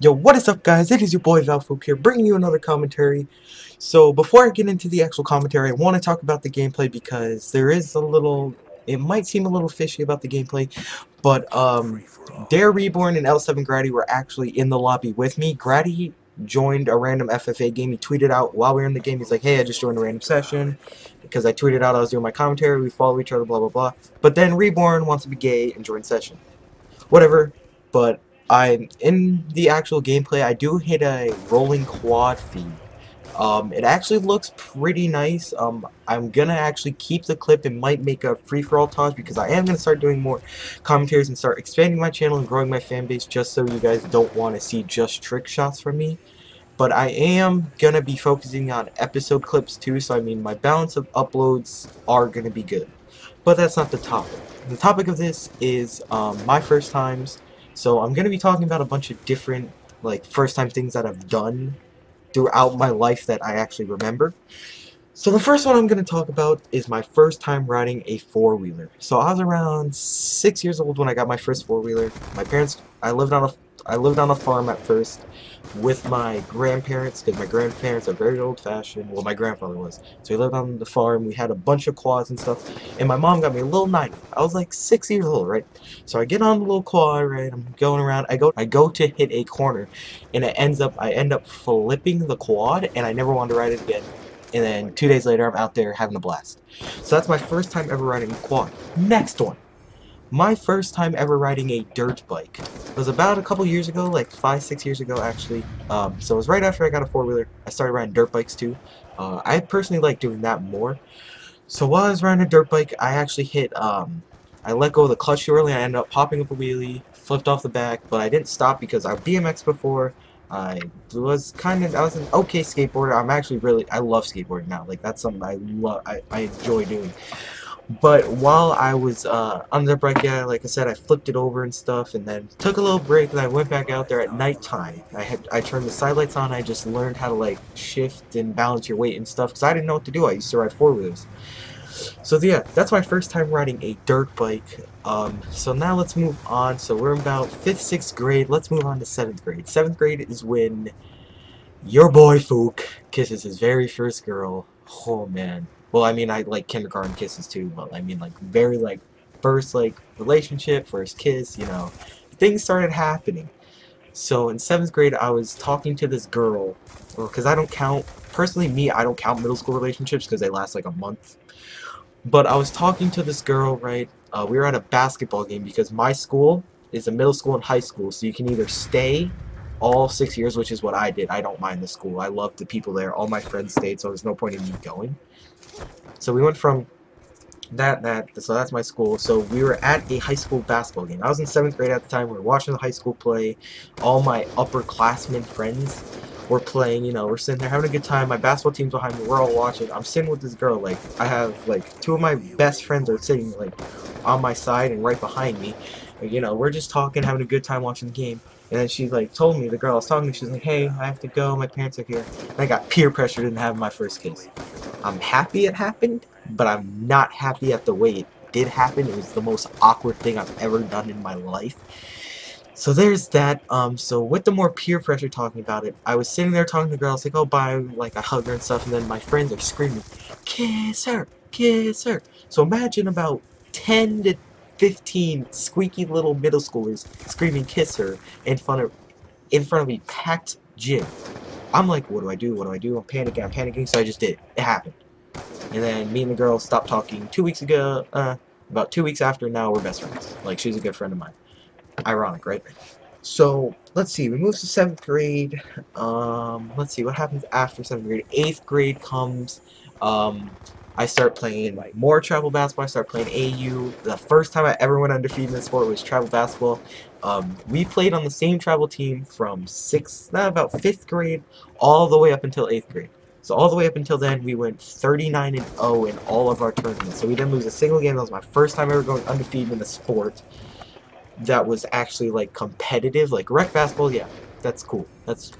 Yo, what is up, guys? It is your boy Val Fook here, bringing you another commentary. So, before I get into the actual commentary, I want to talk about the gameplay because there is a little. It might seem a little fishy about the gameplay, but Dare Reborn and L7 Grady were actually in the lobby with me. Grady joined a random FFA game. He tweeted out while we were in the game. He's like, "Hey, I just joined a random session," because I tweeted out I was doing my commentary. We follow each other, blah blah blah. But then Reborn wants to be gay and join session. Whatever, but I'm in the actual gameplay. I do hit a rolling quad feed. It actually looks pretty nice. I'm gonna actually keep the clip and might make a free-for-all toss because I am gonna start doing more commentaries and start expanding my channel and growing my fan base, just so you guys don't want to see just trick shots from me. But I am gonna be focusing on episode clips too, so I mean my balance of uploads are gonna be good. But that's not the topic. The topic of this is my first times. So I'm going to be talking about a bunch of different like first time things that I've done throughout my life that I actually remember. So the first one I'm going to talk about is my first time riding a four-wheeler. So I was around 6 years old when I got my first four-wheeler. My parents, I lived on a farm at first with my grandparents because my grandparents are very old-fashioned. Well, my grandfather was. So we lived on the farm. We had a bunch of quads and stuff. And my mom got me a little 90. I was like 6 years old, right? So I get on the little quad, right? I'm going around. I go to hit a corner, and I end up flipping the quad, and I never wanted to ride it again. And then 2 days later, I'm out there having a blast. So that's my first time ever riding a quad. Next one. My first time ever riding a dirt bike. It was about a couple years ago, like 5-6 years ago actually. So it was right after I got a four-wheeler. I started riding dirt bikes too. I personally like doing that more. So while I was riding a dirt bike, I actually I let go of the clutch too early. I ended up popping up a wheelie, flipped off the back, but I didn't stop because I BMX'd before. I was an okay skateboarder. I love skateboarding now. Like that's something I enjoy doing. But while I was on the bike, yeah, like I said, I flipped it over and stuff, and then took a little break, and I went back out there at nighttime. I turned the side lights on. I just learned how to like shift and balance your weight and stuff because I didn't know what to do. I used to ride four wheels. So yeah, that's my first time riding a dirt bike. So now let's move on. So we're about 5th, 6th grade. Let's move on to 7th grade. 7th grade is when your boy Fook kisses his very first girl. Oh man. Well, I mean, I like kindergarten kisses too, but I mean, like very like first like relationship, first kiss. You know, things started happening. So in 7th grade, I was talking to this girl, because I don't count personally me. I don't count middle school relationships because they last like a month. But I was talking to this girl, right? We were at a basketball game because my school is a middle school and high school, so you can either stay all 6 years, which is what I did. I don't mind the school. I love the people there. All my friends stayed, so there's no point in me going. So we went from so that's my school. So we were at a high school basketball game. I was in 7th grade at the time. We were watching the high school play. All my upperclassmen friends were playing, you know, we're sitting there having a good time. My basketball team's behind me. We're all watching. I'm sitting with this girl. Like, I have, like, 2 of my best friends are sitting, like, on my side and right behind me. You know, we're just talking, having a good time watching the game. And then she, like, told me, the girl I was talking to, she's like, "Hey, I have to go. My parents are here." And I got peer pressured into having my first kiss. I'm happy it happened, but I'm not happy at the way it did happen. It was the most awkward thing I've ever done in my life. So there's that. So with the more peer pressure talking about it, I was sitting there talking to the girl. I was like, "Oh, bye," like I hugged her and stuff, and then my friends are screaming, "Kiss her, kiss her." So imagine about 10 to 15 squeaky little middle schoolers screaming "kiss her" in front of a packed gym. I'm like, what do I do? What do I do? I'm panicking, so I just did it. It happened. And then me and the girl stopped talking 2 weeks ago. About 2 weeks after, now we're best friends. Like, she's a good friend of mine. Ironic, right? So, let's see. We moved to 7th grade. Let's see. What happens after 7th grade? 8th grade comes. I start playing, like, more travel basketball. I start playing AU. The first time I ever went undefeated in the sport was travel basketball. We played on the same travel team from about 5th grade all the way up until 8th grade. So all the way up until then, we went 39-0 in all of our tournaments. So we didn't lose a single game. That was my first time ever going undefeated in the sport. That was actually like competitive, like rec basketball. Yeah, that's cool. That's,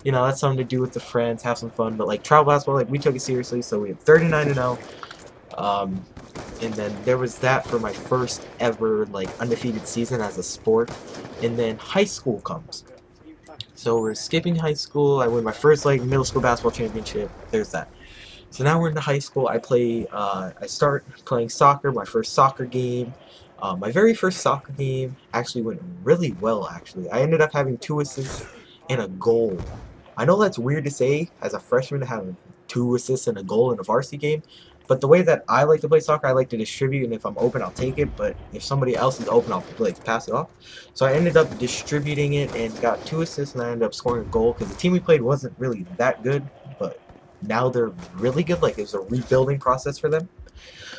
you know, that's something to do with the friends, have some fun. But like travel basketball, like we took it seriously. So we had 39-0. And then there was that for my first ever like undefeated season as a sport. And then high school comes. So we're skipping high school. I win my first like middle school basketball championship. There's that. So now we're into high school. I start playing soccer. My first soccer game. My very first soccer game actually went really well. Actually, I ended up having 2 assists and a goal. I know that's weird to say as a freshman to have 2 assists and a goal in a varsity game, but the way that I like to play soccer, I like to distribute, and if I'm open, I'll take it, but if somebody else is open, I'll like pass it off. So I ended up distributing it and got 2 assists, and I ended up scoring a goal because the team we played wasn't really that good, but now they're really good. Like, it was a rebuilding process for them.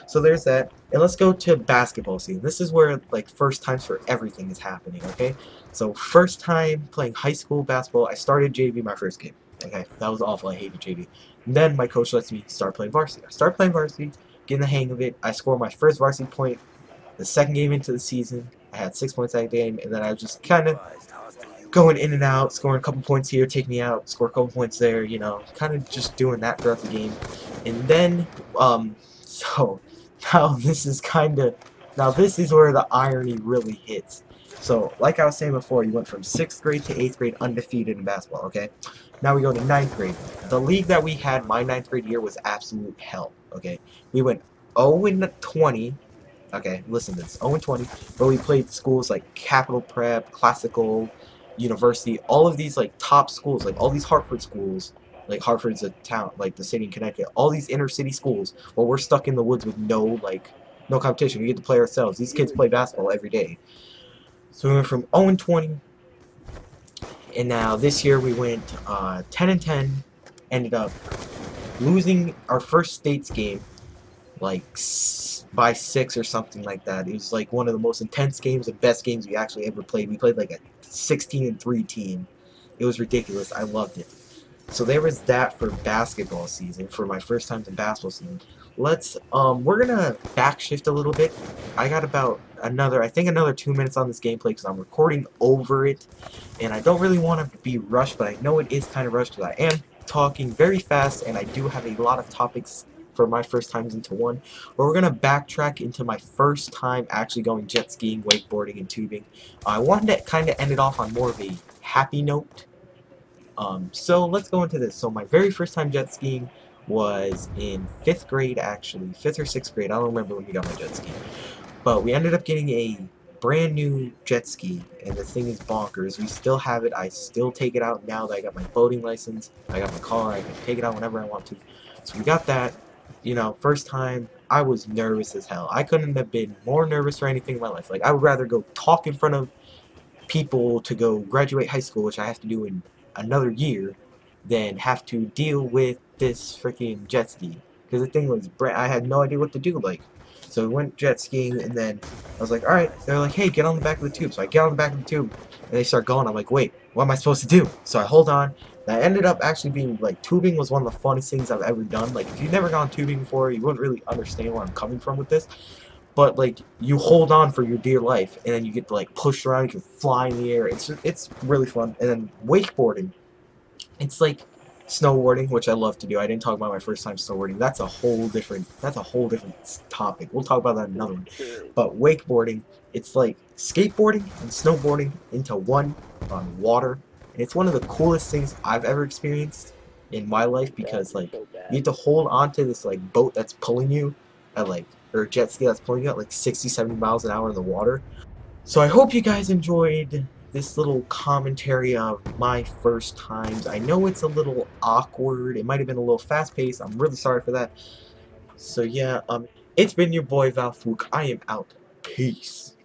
So there's that. And let's go to basketball scene. This is where like first times for everything is happening, okay? So first time playing high school basketball, I started JV my first game. Okay, that was awful. I hated JV. And then my coach lets me start playing varsity. I start playing varsity, getting the hang of it. I score my first varsity point the second game into the season. I had 6 points that game, and then I was just kind of going in and out, scoring a couple points here, take me out, score a couple points there, you know, kind of just doing that throughout the game. And then, so now this is now this is where the irony really hits. So, like I was saying before, you went from 6th grade to 8th grade undefeated in basketball, okay? Now we go to 9th grade. The league that we had my 9th grade year was absolute hell, okay? We went 0-20. Okay, listen to this. 0-20, but we played schools like Capital Prep, Classical, University, all of these like top schools, like all these Hartford schools, like Hartford's a town, like the city in Connecticut, all these inner city schools, well, we're stuck in the woods with no competition. We get to play ourselves. These kids play basketball every day. So we went from 0-20, and now this year we went 10-10, ended up losing our first states game like by 6 or something like that. It was like one of the most intense games and best games we actually ever played. We played like a 16-3 team. It was ridiculous. I loved it. So there was that for basketball season, for my first time in basketball season. We're gonna backshift a little bit. I got about I think another 2 minutes on this gameplay because I'm recording over it, and I don't really want to be rushed, but I know it is kind of rushed because I am talking very fast, and I do have a lot of topics for my first times into one. But we're gonna backtrack into my first time actually going jet skiing, wakeboarding, and tubing. I wanted to kind of end it off on more of a happy note. So let's go into this. So my very first time jet skiing was in 5th grade, actually. 5th or 6th grade. I don't remember when we got my jet ski. But we ended up getting a brand new jet ski, and the thing is bonkers. We still have it. I still take it out now that I got my boating license. I got my car. I can take it out whenever I want to. So we got that. You know, first time, I was nervous as hell. I couldn't have been more nervous for anything in my life. Like, I would rather go talk in front of people to go graduate high school, which I have to do in another year, than have to deal with this freaking jet ski. Because the thing was, I had no idea what to do. Like, so we went jet skiing, and then I was like, alright. They're like, hey, get on the back of the tube. So I get on the back of the tube, and they start going. I'm like, wait, what am I supposed to do? So I hold on. And I ended up actually being, like, tubing was one of the funnest things I've ever done. Like, if you've never gone tubing before, you wouldn't really understand where I'm coming from with this. But, like, you hold on for your dear life, and then you get, like, pushed around, you can fly in the air. It's really fun. And then wakeboarding, it's like snowboarding, which I love to do. I didn't talk about my first time snowboarding. That's a whole different topic. We'll talk about that in another one. But wakeboarding, it's like skateboarding and snowboarding into one on water. And it's one of the coolest things I've ever experienced in my life because, like, you get to hold on to this, like, boat that's pulling you at, like, or jet ski that's pulling you at, like, 60, 70 miles an hour in the water. So I hope you guys enjoyed this little commentary of my first times. I know it's a little awkward. It might have been a little fast-paced. I'm really sorry for that. So yeah, it's been your boy Val Fook. I am out. Peace.